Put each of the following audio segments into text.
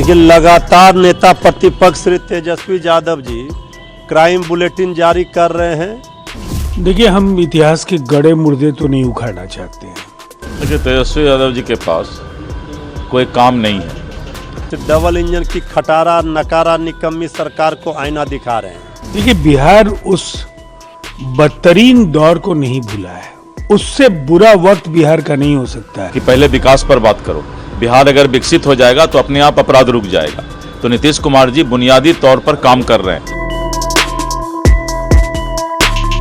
देखिए, लगातार नेता प्रतिपक्ष श्री तेजस्वी यादव जी क्राइम बुलेटिन जारी कर रहे हैं। देखिए, हम इतिहास के गड़े मुर्दे तो नहीं उखाड़ना चाहते हैं। देखिए, तेजस्वी यादव जी के पास कोई काम नहीं है। डबल इंजन की खटारा नकारा निकम्मी सरकार को आईना दिखा रहे हैं। देखिए, बिहार उस बदतरीन दौर को नहीं भूला है। उससे बुरा वक्त बिहार का नहीं हो सकता है कि पहले विकास पर बात करो। बिहार अगर विकसित हो जाएगा तो अपने आप अपराध रुक जाएगा। तो नीतीश कुमार जी बुनियादी तौर पर काम कर रहे हैं।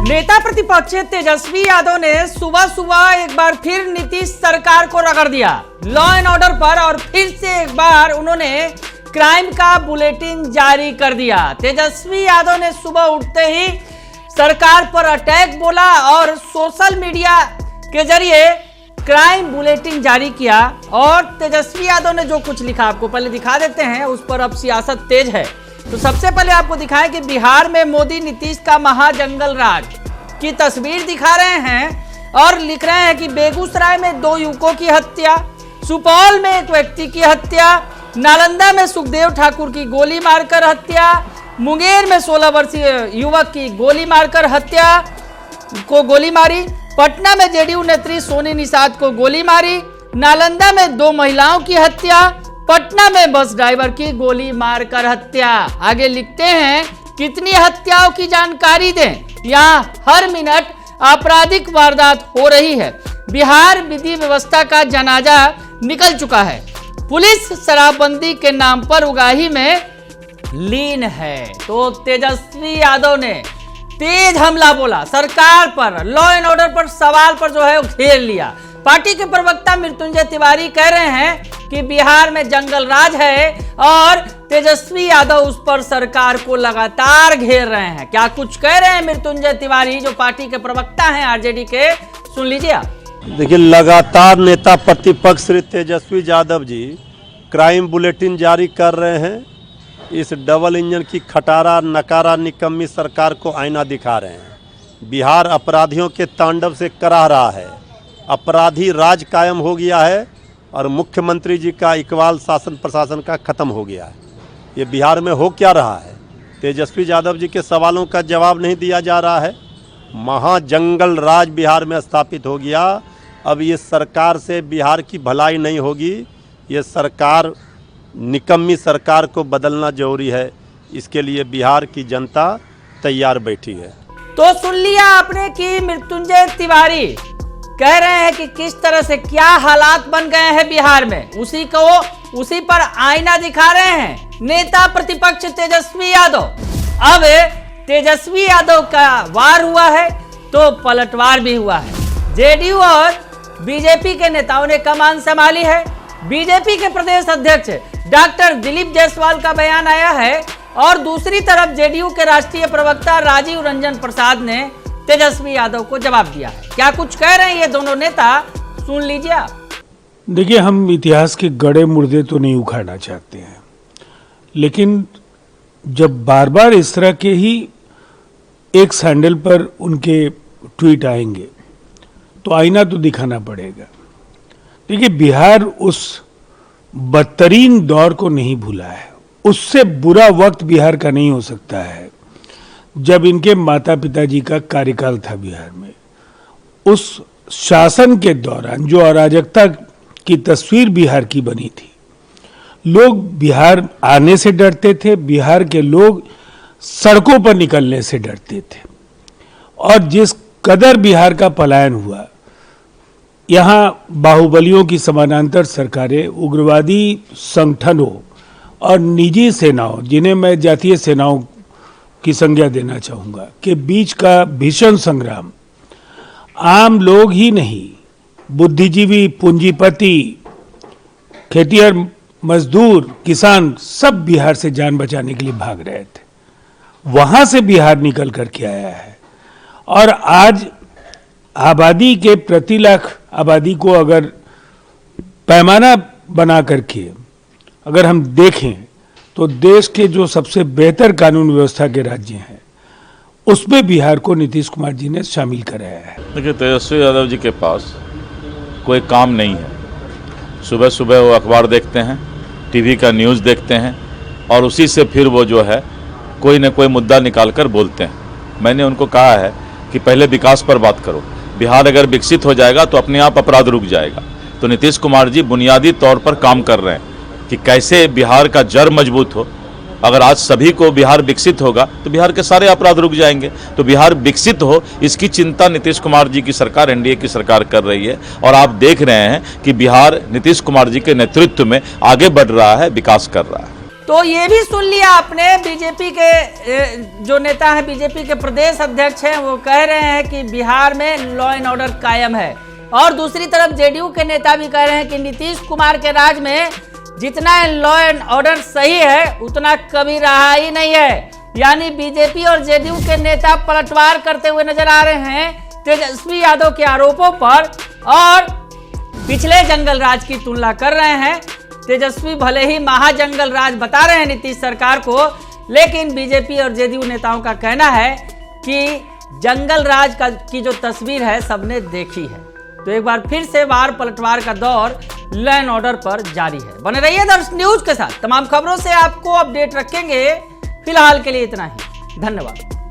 नेता प्रतिपक्ष तेजस्वी यादव ने सुबह सुबह एक बार फिर नीतीश सरकार को रगड़ दिया लॉ एंड ऑर्डर पर, और फिर से एक बार उन्होंने क्राइम का बुलेटिन जारी कर दिया। तेजस्वी यादव ने सुबह उठते ही सरकार पर अटैक बोला और सोशल मीडिया के जरिए क्राइम बुलेटिन जारी किया। और तेजस्वी यादव ने जो कुछ लिखा आपको पहले दिखा देते हैं, उस पर अब सियासत तेज है। तो सबसे पहले आपको दिखाएं कि बिहार में मोदी नीतीश का महाजंगल राज की तस्वीर दिखा रहे हैं और लिख रहे हैं कि बेगूसराय में 2 युवकों की हत्या, सुपौल में एक व्यक्ति की हत्या, नालंदा में सुखदेव ठाकुर की गोली मारकर हत्या, मुंगेर में 16 वर्षीय युवक की गोली मारकर हत्या को गोली मारी, पटना में जेडीयू नेत्री सोनी निषाद को गोली मारी, नालंदा में 2 महिलाओं की हत्या, पटना में बस ड्राइवर की गोली मारकर हत्या। आगे लिखते हैं, कितनी हत्याओं की जानकारी दें, यहाँ हर मिनट आपराधिक वारदात हो रही है। बिहार विधि व्यवस्था का जनाजा निकल चुका है। पुलिस शराबबंदी के नाम पर उगाही में लीन है। तो तेजस्वी यादव ने तेज हमला बोला सरकार पर, लॉ एंड ऑर्डर पर सवाल पर जो है वो घेर लिया। पार्टी के प्रवक्ता मृत्युंजय तिवारी कह रहे हैं कि बिहार में जंगल राज है और तेजस्वी यादव उस पर सरकार को लगातार घेर रहे हैं। क्या कुछ कह रहे हैं मृत्युंजय तिवारी, जो पार्टी के प्रवक्ता हैं आरजेडी के, सुन लीजिए आप। देखिए, लगातार नेता प्रतिपक्ष श्री तेजस्वी यादव जी क्राइम बुलेटिन जारी कर रहे हैं। इस डबल इंजन की खटारा नकारा निकम्मी सरकार को आईना दिखा रहे हैं। बिहार अपराधियों के तांडव से कराह रहा है। अपराधी राज कायम हो गया है और मुख्यमंत्री जी का इकबाल शासन प्रशासन का खत्म हो गया है। ये बिहार में हो क्या रहा है? तेजस्वी यादव जी के सवालों का जवाब नहीं दिया जा रहा है। महाजंगल राज बिहार में स्थापित हो गया। अब ये सरकार से बिहार की भलाई नहीं होगी। ये सरकार, निकम्मी सरकार को बदलना जरूरी है। इसके लिए बिहार की जनता तैयार बैठी है। तो सुन लिया आपने कि मृत्युंजय तिवारी कह रहे हैं कि किस तरह से क्या हालात बन गए हैं बिहार में, उसी पर आईना दिखा रहे हैं नेता प्रतिपक्ष तेजस्वी यादव। अब तेजस्वी यादव का वार हुआ है तो पलटवार भी हुआ है। जेडीयू और बीजेपी के नेताओं ने कमान संभाली है। बीजेपी के प्रदेश अध्यक्ष डॉक्टर दिलीप जायसवाल का बयान आया है और दूसरी तरफ जेडीयू के राष्ट्रीय प्रवक्ता राजीव रंजन प्रसाद ने तेजस्वी यादव को जवाब दिया है। क्या कुछ कह रहे हैं ये दोनों नेता, सुन लीजिए आप। देखिए, हम इतिहास के गड़े मुर्दे तो नहीं उखाड़ना चाहते हैं, लेकिन जब बार बार इस तरह के ही एक सैंडल पर उनके ट्वीट आएंगे तो आईना तो दिखाना पड़ेगा। देखिए, बिहार उस बदतरीन दौर को नहीं भूला है। उससे बुरा वक्त बिहार का नहीं हो सकता है जब इनके माता पिताजी का कार्यकाल था बिहार में। उस शासन के दौरान जो अराजकता की तस्वीर बिहार की बनी थी, लोग बिहार आने से डरते थे, बिहार के लोग सड़कों पर निकलने से डरते थे। और जिस कदर बिहार का पलायन हुआ, यहाँ बाहुबलियों की समानांतर सरकारें, उग्रवादी संगठनों और निजी सेनाओं, जिन्हें मैं जातीय सेनाओं की संज्ञा देना चाहूँगा, के बीच का भीषण संग्राम आम लोग ही नहीं, बुद्धिजीवी, पूंजीपति, खेतिहर, मजदूर, किसान सब बिहार से जान बचाने के लिए भाग रहे थे। वहाँ से बिहार निकल कर के आया है। और आज आबादी के प्रति लाख आबादी को अगर पैमाना बना करके अगर हम देखें तो देश के जो सबसे बेहतर कानून व्यवस्था के राज्य हैं, उसमें बिहार को नीतीश कुमार जी ने शामिल कराया है। देखिए, तेजस्वी यादव जी के पास कोई काम नहीं है। सुबह सुबह वो अखबार देखते हैं, टीवी का न्यूज़ देखते हैं और उसी से फिर वो जो है कोई न कोई मुद्दा निकाल कर बोलते हैं। मैंने उनको कहा है कि पहले विकास पर बात करो। बिहार अगर विकसित हो जाएगा तो अपने आप अपराध रुक जाएगा। तो नीतीश कुमार जी बुनियादी तौर पर काम कर रहे हैं कि कैसे बिहार का जड़ मजबूत हो। अगर आज सभी को बिहार विकसित होगा तो बिहार के सारे अपराध रुक जाएंगे। तो बिहार विकसित हो, इसकी चिंता नीतीश कुमार जी की सरकार, एनडीए की सरकार कर रही है। और आप देख रहे हैं कि बिहार नीतीश कुमार जी के नेतृत्व में आगे बढ़ रहा है, विकास कर रहा है। तो ये भी सुन लिया आपने, बीजेपी के जो नेता है, बीजेपी के प्रदेश अध्यक्ष हैं, वो कह रहे हैं कि बिहार में लॉ एंड ऑर्डर कायम है। और दूसरी तरफ जेडीयू के नेता भी कह रहे हैं कि नीतीश कुमार के राज में जितना लॉ एंड ऑर्डर सही है उतना कभी रहा ही नहीं है। यानी बीजेपी और जेडीयू के नेता पलटवार करते हुए नजर आ रहे हैं तेजस्वी यादव के आरोपों पर और पिछले जंगल राज की तुलना कर रहे हैं। तेजस्वी भले ही महाजंगल राज बता रहे हैं नीतीश सरकार को, लेकिन बीजेपी और जेडीयू नेताओं का कहना है कि जंगल राज की जो तस्वीर है सबने देखी है। तो एक बार फिर से वार पलटवार का दौर लॉ एंड ऑर्डर पर जारी है। बने रहिए दर्श न्यूज के साथ, तमाम खबरों से आपको अपडेट रखेंगे। फिलहाल के लिए इतना ही, धन्यवाद।